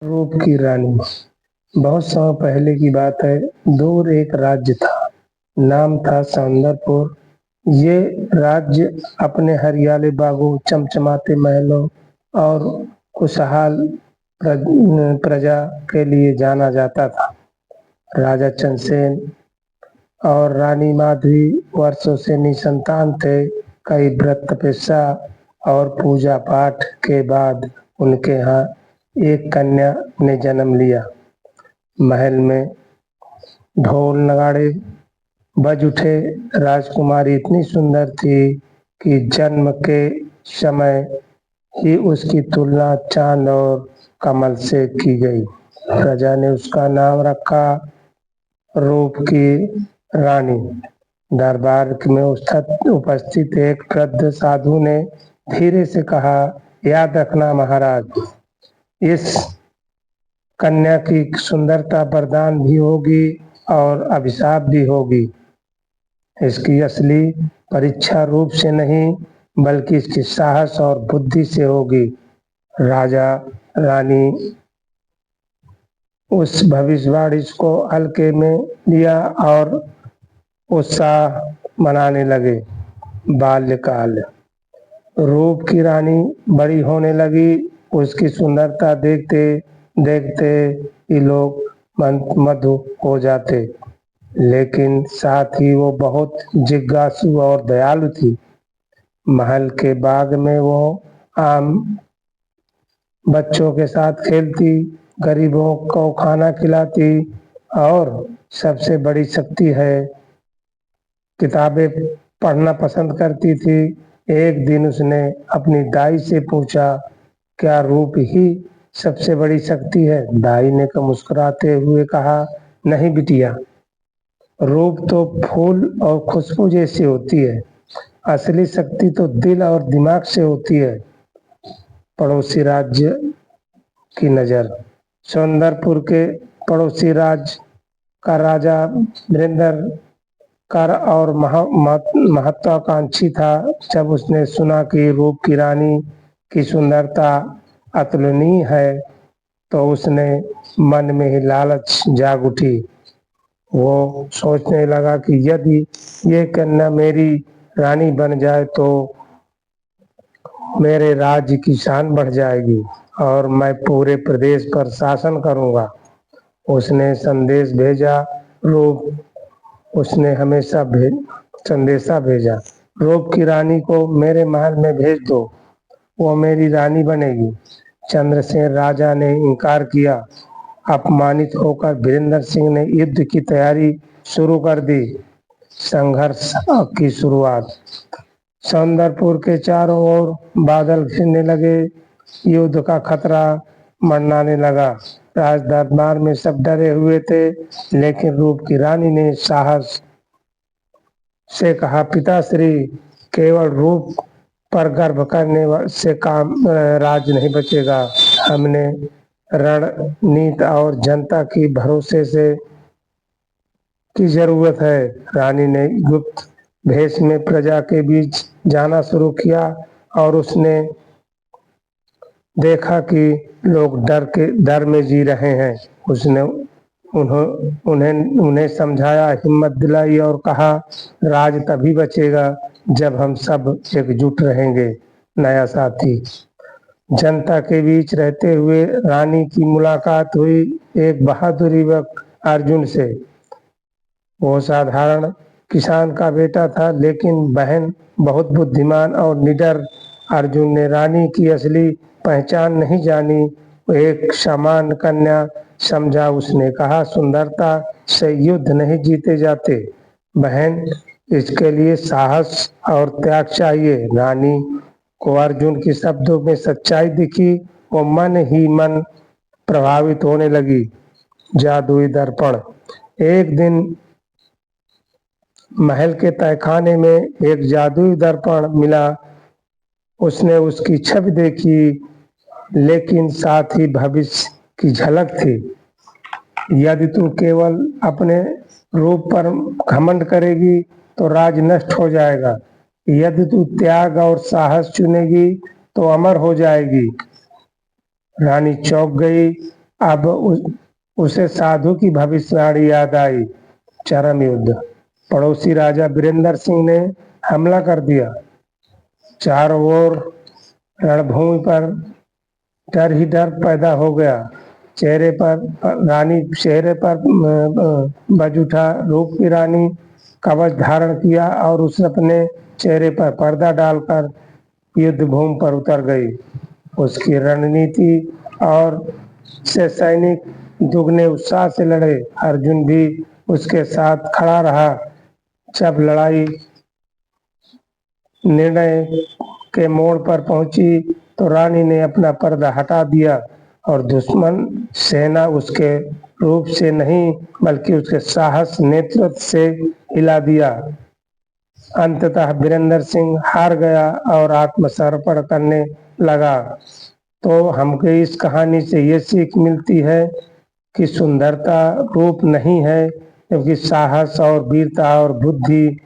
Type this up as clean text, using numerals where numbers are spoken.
रूप की रानी। बहुत समय पहले की बात है। दूर एक राज्य था, नाम था सौंदरपुर। ये राज्य अपने हरियाले बागों, चमचमाते महलों और खुशहाल प्रजा के लिए जाना जाता था। राजा चंद्रसेन और रानी माधवी वर्षों से निसंतान थे। कई व्रत तपस्या और पूजा पाठ के बाद उनके यहाँ एक कन्या ने जन्म लिया। महल में ढोल नगाड़े बज उठे। राजकुमारी इतनी सुंदर थी कि जन्म के समय ही उसकी तुलना चांद और कमल से की गई। प्रजा ने उसका नाम रखा रूप की रानी। दरबार में उपस्थित एक वृद्ध साधु ने धीरे से कहा, याद रखना महाराज, इस कन्या की सुंदरता वरदान भी होगी और अभिशाप भी होगी। इसकी असली परीक्षा रूप से नहीं बल्कि इसकी साहस और बुद्धि से होगी। राजा रानी उस भविष्यवाणी को हल्के में लिया और उत्साह मनाने लगे। बाल्यकाल। रूप की रानी बड़ी होने लगी। उसकी सुंदरता देखते देखते ही लोग मंत्रमुग्ध हो जाते, लेकिन साथ ही वो बहुत जिज्ञासु और दयालु थी। महल के बाग में वो आम बच्चों के साथ खेलती, गरीबों को खाना खिलाती और सबसे बड़ी शक्ति है, किताबें पढ़ना पसंद करती थी। एक दिन उसने अपनी दाई से पूछा, क्या रूप ही सबसे बड़ी शक्ति है? दाई ने मुस्कुराते हुए कहा, नहीं बिटिया, रूप तो फूल और खुशबू जैसी होती है। असली शक्ति तो दिल और दिमाग से होती है। पड़ोसी राज्य की नजर। सौंदरपुर के पड़ोसी राज्य का राजा वीरेंद्र कर और महत्वाकांक्षी था। जब उसने सुना कि रूप की रानी की सुंदरता अतुलनीय है, तो उसने मन में ही लालच जाग उठी। वो सोचने लगा कि यदि ये कन्या मेरी रानी बन जाए तो मेरे राज्य की शान बढ़ जाएगी और मैं पूरे प्रदेश पर शासन करूंगा। उसने संदेश भेजा रूप उसने हमेशा संदेशा भेजा, रूप की रानी को मेरे महल में भेज दो, वो मेरी रानी बनेगी। चंद्रसेन राजा ने इनकार किया। अपमानित होकर वीरेंद्र सिंह ने युद्ध की तैयारी शुरू कर दी। संघर्ष की शुरुआत। सौंदरपुर के चारों ओर बादल घिरने लगे। युद्ध का खतरा मंडराने लगा। राज दरबार में सब डरे हुए थे, लेकिन रूप की रानी ने साहस से कहा, पिताश्री, केवल रूप पर गर्व करने से काम राज नहीं बचेगा। हमने रणनीति और जनता की भरोसे से की जरूरत है। रानी ने गुप्त भेष में प्रजा के बीच जाना शुरू किया और उसने देखा कि लोग डर में जी रहे हैं। उसने उन्हें समझाया, हिम्मत दिलाई और कहा, राज तभी बचेगा जब हम सब एकजुट रहेंगे। नया साथी। जनता के बीच रहते हुए रानी की मुलाकात हुई एक बहादुर युवक अर्जुन से। वो साधारण किसान का बेटा था, लेकिन बहन बहुत बुद्धिमान और निडर। अर्जुन ने रानी की असली पहचान नहीं जानी। वो एक सामान्य कन्या समझा। उसने कहा, सुंदरता से युद्ध नहीं जीते जाते बहन, इसके लिए साहस और त्याग चाहिए। रानी को अर्जुन के शब्दों में सच्चाई दिखी। वो मन ही मन प्रभावित होने लगी। जादुई दर्पण। एक दिन महल के तहखाने में एक जादुई दर्पण मिला। उसने उसकी छवि देखी, लेकिन साथ ही भविष्य की झलक थी। यदि तू केवल अपने रूप पर घमंड करेगी तो राज नष्ट हो जाएगा। यदि तू त्याग और साहस चुनेगी तो अमर हो जाएगी। रानी चौंक गई। अब उसे साधु की भविष्यवाणी याद आई। चरम युद्ध। पड़ोसी राजा वीरेंद्र सिंह ने हमला कर दिया। चारों ओर रणभूमि पर डर ही डर पैदा हो गया। चेहरे पर बज उठा। रूप की रानी कवच धारण किया और उसने अपने चेहरे पर पर्दा डालकर युद्ध भूमि पर उतर गई। उसकी रणनीति और से सैनिक दुगने उत्साह से लड़े। अर्जुन भी उसके साथ खड़ा रहा। जब लड़ाई निर्णय के मोड़ पर पहुंची तो रानी ने अपना पर्दा हटा दिया और दुश्मन सेना उसके रूप से नहीं बल्कि उसके साहस नेतृत्व से हिला दिया। अंततः वीरेंद्र सिंह हार गया और आत्मसमर्पण करने लगा। तो हमको इस कहानी से ये सीख मिलती है कि सुंदरता रूप नहीं है, क्योंकि साहस और वीरता और बुद्धि